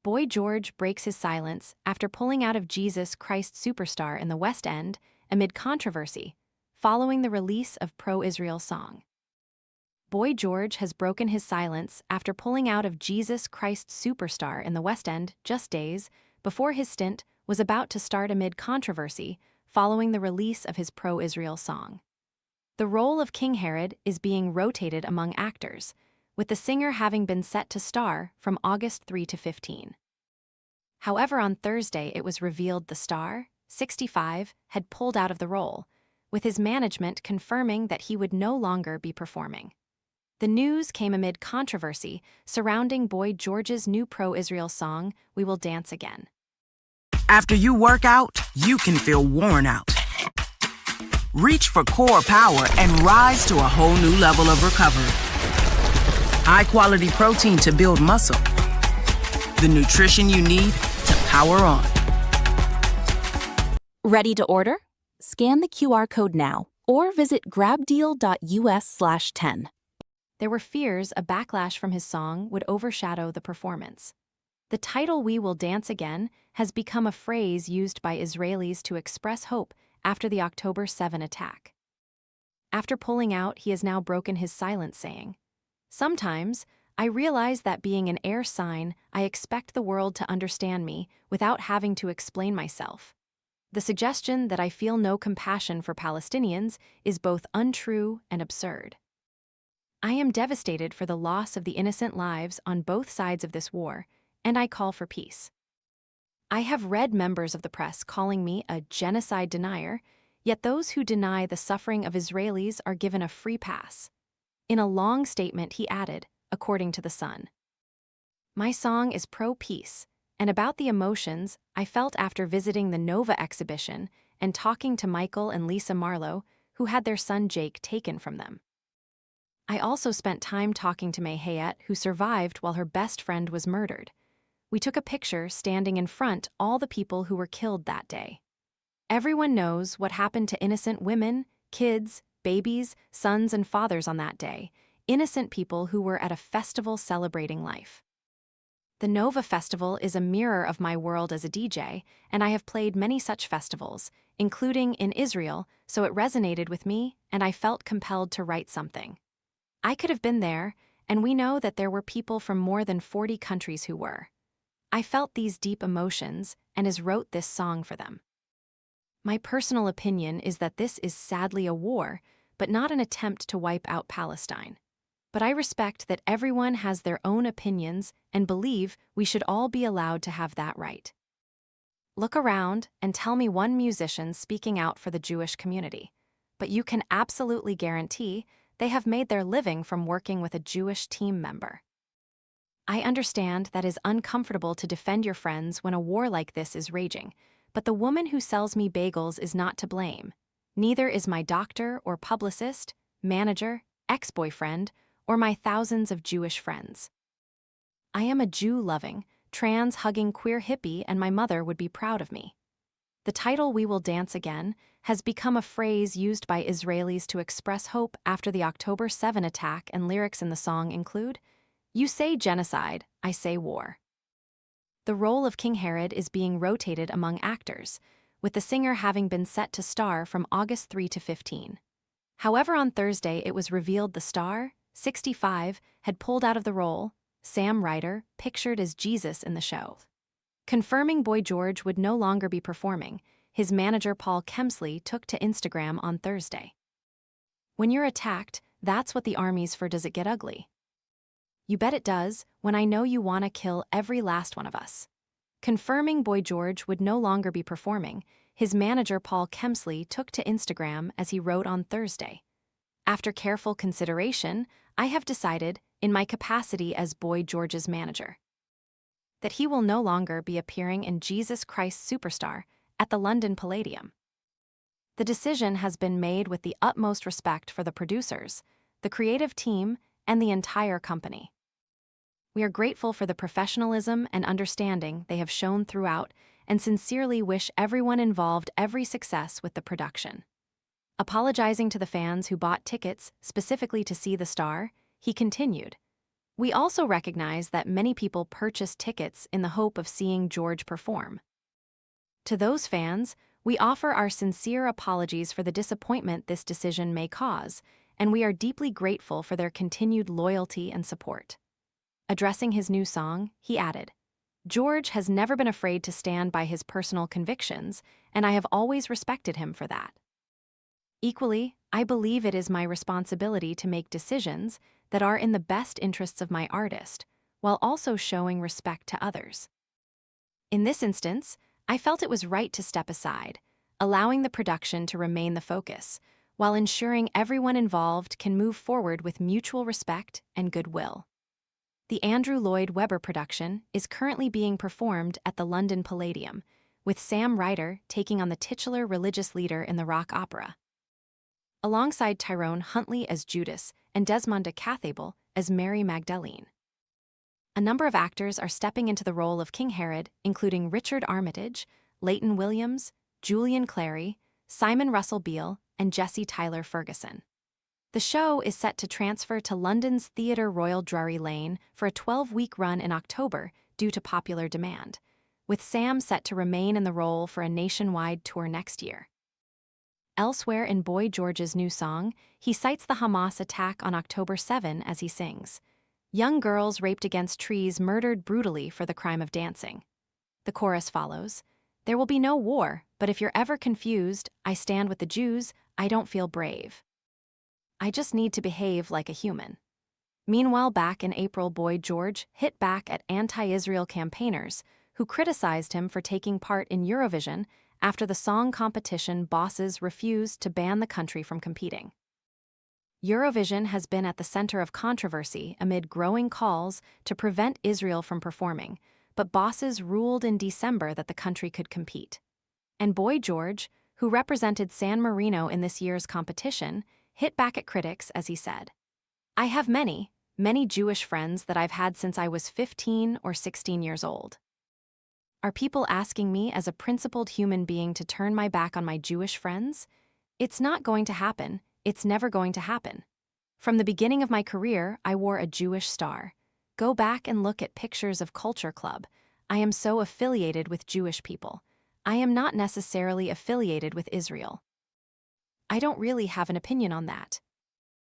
Boy George breaks his silence after pulling out of Jesus Christ Superstar in the West End amid controversy, following the release of pro-Israel song. Boy George has broken his silence after pulling out of Jesus Christ Superstar in the West End just days before his stint was about to start amid controversy following the release of his pro-Israel song. The role of King Herod is being rotated among actors, with the singer having been set to star from August 3 to 15. However, on Thursday it was revealed the star, 65, had pulled out of the role, with his management confirming that he would no longer be performing. The news came amid controversy surrounding Boy George's new pro-Israel song, We Will Dance Again. After you work out, you can feel worn out. Reach for core power and rise to a whole new level of recovery. High-quality protein to build muscle. The nutrition you need to power on. Ready to order? Scan the QR code now or visit grabdeal.us/10. There were fears a backlash from his song would overshadow the performance. The title We Will Dance Again has become a phrase used by Israelis to express hope after the October 7 attack. After pulling out, he has now broken his silence, saying, "Sometimes, I realize that being an air sign, I expect the world to understand me without having to explain myself. The suggestion that I feel no compassion for Palestinians is both untrue and absurd. I am devastated for the loss of the innocent lives on both sides of this war, and I call for peace. I have read members of the press calling me a genocide denier, yet those who deny the suffering of Israelis are given a free pass." In a long statement, he added, according to The Sun, "My song is pro-peace, and about the emotions I felt after visiting the Nova exhibition and talking to Michael and Lisa Marlowe, who had their son Jake taken from them. I also spent time talking to May Hayat, who survived while her best friend was murdered. We took a picture standing in front all the people who were killed that day. Everyone knows what happened to innocent women, kids, babies, sons and fathers on that day, innocent people who were at a festival celebrating life. The Nova Festival is a mirror of my world as a DJ, and I have played many such festivals, including in Israel, so it resonated with me, and I felt compelled to write something. I could have been there, and we know that there were people from more than 40 countries who were. I felt these deep emotions and wrote this song for them. My personal opinion is that this is sadly a war, but not an attempt to wipe out Palestine. But I respect that everyone has their own opinions and believe we should all be allowed to have that right. Look around and tell me one musician speaking out for the Jewish community, but you can absolutely guarantee they have made their living from working with a Jewish team member. I understand that it is uncomfortable to defend your friends when a war like this is raging, but the woman who sells me bagels is not to blame. Neither is my doctor or publicist, manager, ex-boyfriend, or my thousands of Jewish friends. I am a Jew-loving, trans-hugging queer hippie, and my mother would be proud of me." The title We Will Dance Again has become a phrase used by Israelis to express hope after the October 7 attack, and lyrics in the song include, "You say genocide, I say war." The role of King Herod is being rotated among actors, with the singer having been set to star from August 3 to 15. However, on Thursday it was revealed the star, 65, had pulled out of the role, Sam Ryder, pictured as Jesus in the show. Confirming Boy George would no longer be performing, his manager Paul Kemsley took to Instagram on Thursday. "When you're attacked, that's what the army's for. Does it get ugly? You bet it does, when I know you want to kill every last one of us." Confirming Boy George would no longer be performing, his manager Paul Kemsley took to Instagram as he wrote on Thursday, "After careful consideration, I have decided, in my capacity as Boy George's manager, that he will no longer be appearing in Jesus Christ Superstar at the London Palladium. The decision has been made with the utmost respect for the producers, the creative team, and the entire company. We are grateful for the professionalism and understanding they have shown throughout and sincerely wish everyone involved every success with the production." Apologizing to the fans who bought tickets specifically to see the star, he continued, We also recognize that many people purchase tickets in the hope of seeing George perform. To those fans, we offer our sincere apologies for the disappointment this decision may cause, and we are deeply grateful for their continued loyalty and support. Addressing his new song, he added, "George has never been afraid to stand by his personal convictions, and I have always respected him for that. Equally, I believe it is my responsibility to make decisions that are in the best interests of my artist, while also showing respect to others. In this instance, I felt it was right to step aside, allowing the production to remain the focus, while ensuring everyone involved can move forward with mutual respect and goodwill." The Andrew Lloyd Webber production is currently being performed at the London Palladium, with Sam Ryder taking on the titular religious leader in the rock opera, alongside Tyrone Huntley as Judas and Desmonda Cathable as Mary Magdalene. A number of actors are stepping into the role of King Herod, including Richard Armitage, Leighton Williams, Julian Clary, Simon Russell Beale, and Jesse Tyler Ferguson. The show is set to transfer to London's Theatre Royal Drury Lane for a 12-week run in October due to popular demand, with Sam set to remain in the role for a nationwide tour next year. Elsewhere in Boy George's new song, he cites the Hamas attack on October 7 as he sings, "Young girls raped against trees murdered brutally for the crime of dancing." The chorus follows, "There will be no war, but if you're ever confused, I stand with the Jews, I don't feel brave. I just need to behave like a human." Meanwhile, back in April, Boy George hit back at anti-Israel campaigners who criticized him for taking part in Eurovision after the song competition bosses refused to ban the country from competing. Eurovision has been at the center of controversy amid growing calls to prevent Israel from performing, but bosses ruled in December that the country could compete. And Boy George, who represented San Marino in this year's competition, hit back at critics as he said, "I have many Jewish friends that I've had since I was 15 or 16 years old. Are people asking me as a principled human being to turn my back on my Jewish friends? It's not going to happen. It's never going to happen. From the beginning of my career, I wore a Jewish star. Go back and look at pictures of Culture Club. I am so affiliated with Jewish people. I am not necessarily affiliated with Israel. I don't really have an opinion on that.